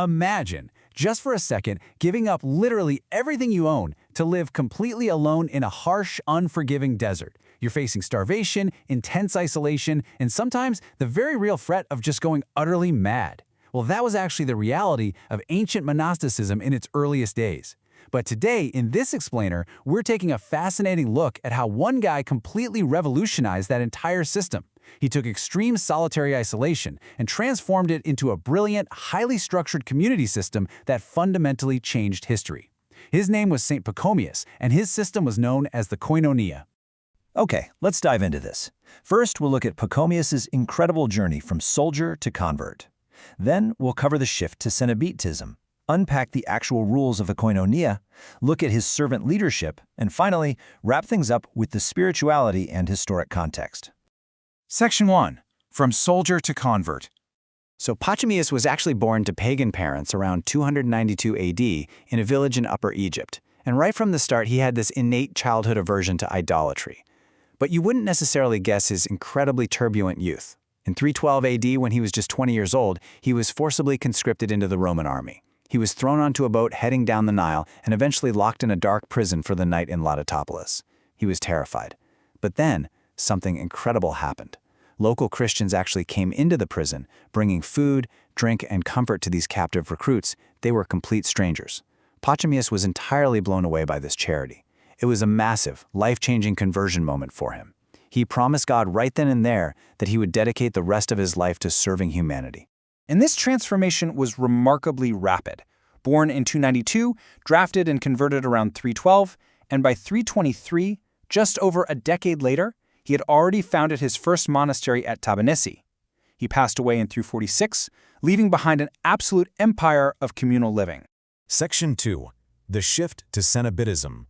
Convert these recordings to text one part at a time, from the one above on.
Imagine, just for a second, giving up literally everything you own to live completely alone in a harsh, unforgiving desert. You're facing starvation, intense isolation, and sometimes the very real threat of just going utterly mad. Well, that was actually the reality of ancient monasticism in its earliest days. But today, in this explainer, we're taking a fascinating look at how one guy completely revolutionized that entire system. He took extreme solitary isolation and transformed it into a brilliant, highly structured community system that fundamentally changed history. His name was Saint Pachomius, and his system was known as the Koinonia. Okay, let's dive into this. First, we'll look at Pachomius's incredible journey from soldier to convert. Then, we'll cover the shift to Cenobitism, unpack the actual rules of the Koinonia, look at his servant leadership, and finally, wrap things up with the spirituality and historic context. Section 1. From Soldier to Convert. So Pachomius was actually born to pagan parents around 292 AD in a village in Upper Egypt. And right from the start, he had this innate childhood aversion to idolatry. But you wouldn't necessarily guess his incredibly turbulent youth. In 312 AD, when he was just 20 years old, he was forcibly conscripted into the Roman army. He was thrown onto a boat heading down the Nile and eventually locked in a dark prison for the night in Latitopolis. He was terrified. But then, something incredible happened. Local Christians actually came into the prison, bringing food, drink, and comfort to these captive recruits. They were complete strangers. Pachomius was entirely blown away by this charity. It was a massive, life-changing conversion moment for him. He promised God right then and there that he would dedicate the rest of his life to serving humanity. And this transformation was remarkably rapid. Born in 292, drafted and converted around 312, and by 323, just over a decade later, he had already founded his first monastery at Tabanesi. He passed away in 346, leaving behind an absolute empire of communal living. Section 2. The Shift to Cenobitism.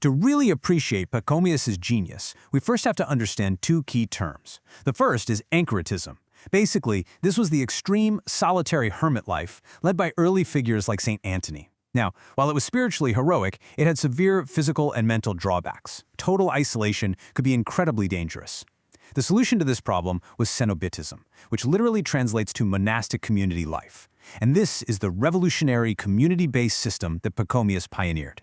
To really appreciate Pachomius' genius, we first have to understand two key terms. The first is anchoritism. Basically, this was the extreme, solitary hermit life led by early figures like St. Anthony. Now, while it was spiritually heroic, it had severe physical and mental drawbacks. Total isolation could be incredibly dangerous. The solution to this problem was Cenobitism, which literally translates to monastic community life. And this is the revolutionary community-based system that Pachomius pioneered.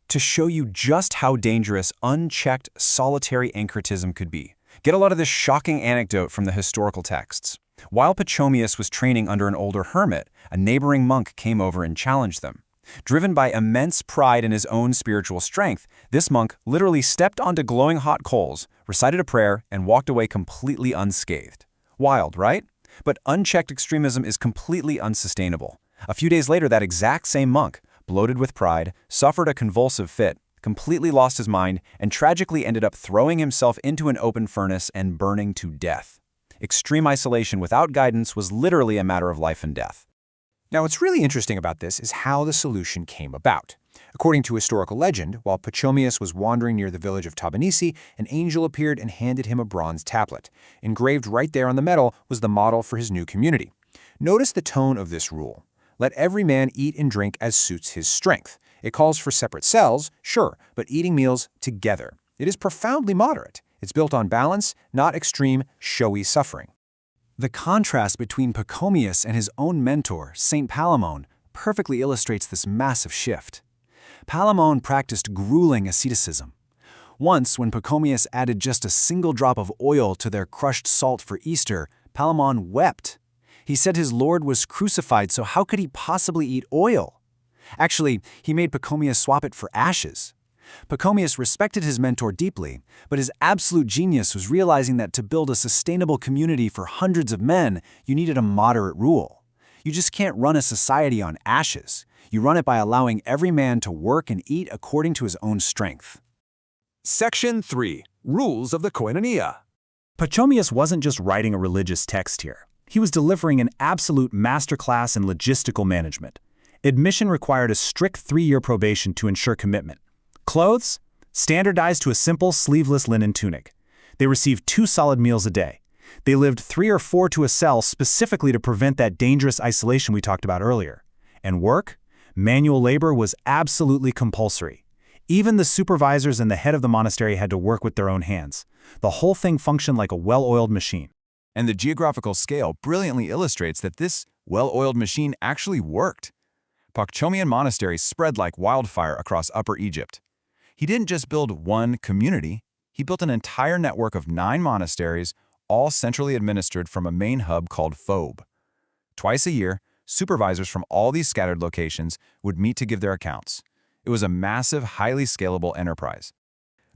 To show you just how dangerous unchecked solitary anchoritism could be, get a lot of this shocking anecdote from the historical texts. While Pachomius was training under an older hermit, a neighboring monk came over and challenged them. Driven by immense pride in his own spiritual strength, this monk literally stepped onto glowing hot coals, recited a prayer, and walked away completely unscathed. Wild, right? But unchecked extremism is completely unsustainable. A few days later, that exact same monk, bloated with pride, suffered a convulsive fit, completely lost his mind, and tragically ended up throwing himself into an open furnace and burning to death. Extreme isolation without guidance was literally a matter of life and death. Now, what's really interesting about this is how the solution came about. According to historical legend, while Pachomius was wandering near the village of Tabanesi, an angel appeared and handed him a bronze tablet. Engraved right there on the metal was the model for his new community. Notice the tone of this rule. Let every man eat and drink as suits his strength. It calls for separate cells, sure, but eating meals together. It is profoundly moderate. It's built on balance, not extreme, showy suffering. The contrast between Pachomius and his own mentor, Saint Palamon, perfectly illustrates this massive shift. Palamon practiced grueling asceticism. Once, when Pachomius added just a single drop of oil to their crushed salt for Easter, Palamon wept. He said his Lord was crucified, so how could he possibly eat oil? Actually, he made Pachomius swap it for ashes. Pachomius respected his mentor deeply, but his absolute genius was realizing that to build a sustainable community for hundreds of men, you needed a moderate rule. You just can't run a society on ashes. You run it by allowing every man to work and eat according to his own strength. Section 3. Rules of the Koinonia. Pachomius wasn't just writing a religious text here. He was delivering an absolute masterclass in logistical management. Admission required a strict 3-year probation to ensure commitment. Clothes? Standardized to a simple sleeveless linen tunic. They received 2 solid meals a day. They lived 3 or 4 to a cell specifically to prevent that dangerous isolation we talked about earlier. And work? Manual labor was absolutely compulsory. Even the supervisors and the head of the monastery had to work with their own hands. The whole thing functioned like a well-oiled machine. And the geographical scale brilliantly illustrates that this well-oiled machine actually worked. Pachomian monasteries spread like wildfire across Upper Egypt. He didn't just build one community, he built an entire network of 9 monasteries, all centrally administered from a main hub called Phobe. Twice a year, supervisors from all these scattered locations would meet to give their accounts. It was a massive, highly scalable enterprise.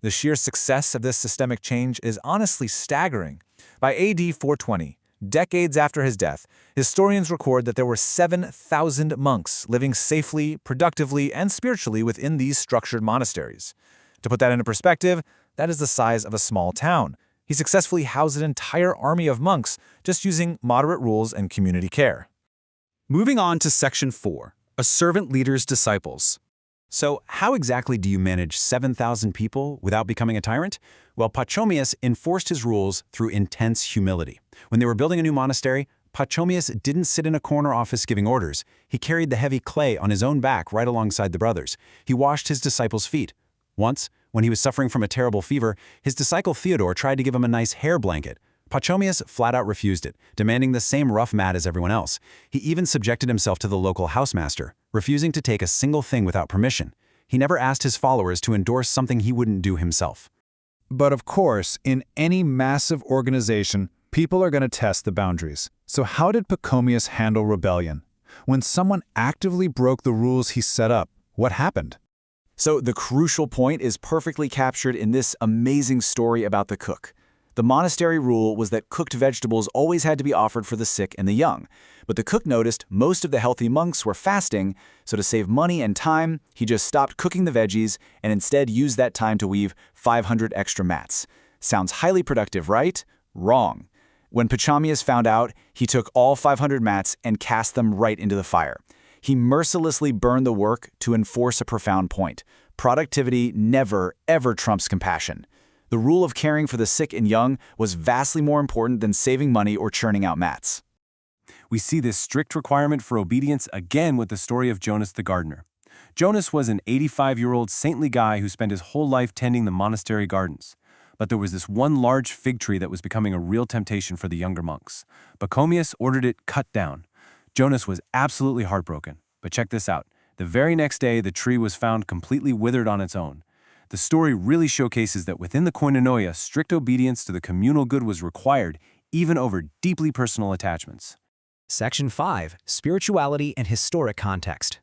The sheer success of this systemic change is honestly staggering. By AD 420, decades after his death, historians record that there were 7,000 monks living safely, productively, and spiritually within these structured monasteries. To put that into perspective, that is the size of a small town. He successfully housed an entire army of monks just using moderate rules and community care. Moving on to Section 4, a servant leader's disciples. So how exactly do you manage 7,000 people without becoming a tyrant? Well, Pachomius enforced his rules through intense humility. When they were building a new monastery, Pachomius didn't sit in a corner office giving orders. He carried the heavy clay on his own back right alongside the brothers. He washed his disciples' feet. Once, when he was suffering from a terrible fever, his disciple Theodore tried to give him a nice hair blanket. Pachomius flat out refused it, demanding the same rough mat as everyone else. He even subjected himself to the local housemaster, refusing to take a single thing without permission. He never asked his followers to endorse something he wouldn't do himself. But of course, in any massive organization, people are going to test the boundaries. So how did Pachomius handle rebellion? When someone actively broke the rules he set up, what happened? So the crucial point is perfectly captured in this amazing story about the cook. The monastery rule was that cooked vegetables always had to be offered for the sick and the young. But the cook noticed most of the healthy monks were fasting, so to save money and time, he just stopped cooking the veggies and instead used that time to weave 500 extra mats. Sounds highly productive, right? Wrong. When Pachomius found out, he took all 500 mats and cast them right into the fire. He mercilessly burned the work to enforce a profound point. Productivity never, ever trumps compassion. The rule of caring for the sick and young was vastly more important than saving money or churning out mats. We see this strict requirement for obedience again with the story of Jonas the gardener. Jonas was an 85-year-old saintly guy who spent his whole life tending the monastery gardens. But there was this one large fig tree that was becoming a real temptation for the younger monks. Pachomius ordered it cut down. Jonas was absolutely heartbroken. But check this out. The very next day, the tree was found completely withered on its own. The story really showcases that within the Koinonia, strict obedience to the communal good was required, even over deeply personal attachments. Section 5. Spirituality and Historic Context.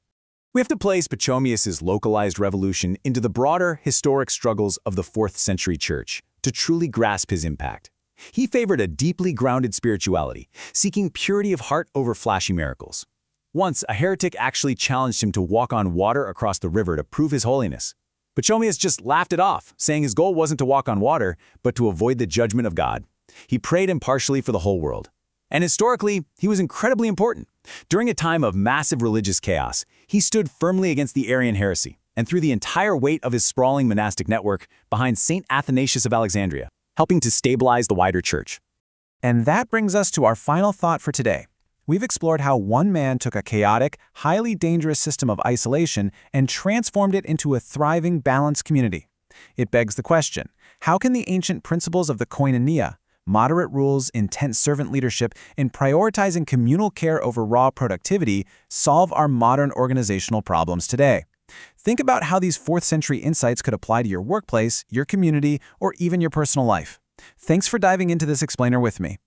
We have to place Pachomius's localized revolution into the broader historic struggles of the 4th century church to truly grasp his impact. He favored a deeply grounded spirituality, seeking purity of heart over flashy miracles. Once, a heretic actually challenged him to walk on water across the river to prove his holiness. Pachomius just laughed it off, saying his goal wasn't to walk on water, but to avoid the judgment of God. He prayed impartially for the whole world. And historically, he was incredibly important. During a time of massive religious chaos, he stood firmly against the Arian heresy and threw the entire weight of his sprawling monastic network behind Saint Athanasius of Alexandria, helping to stabilize the wider church. And that brings us to our final thought for today. We've explored how one man took a chaotic, highly dangerous system of isolation and transformed it into a thriving, balanced community. It begs the question, how can the ancient principles of the Koinonia, moderate rules, intense servant leadership, and prioritizing communal care over raw productivity, solve our modern organizational problems today? Think about how these 4th century insights could apply to your workplace, your community, or even your personal life. Thanks for diving into this explainer with me.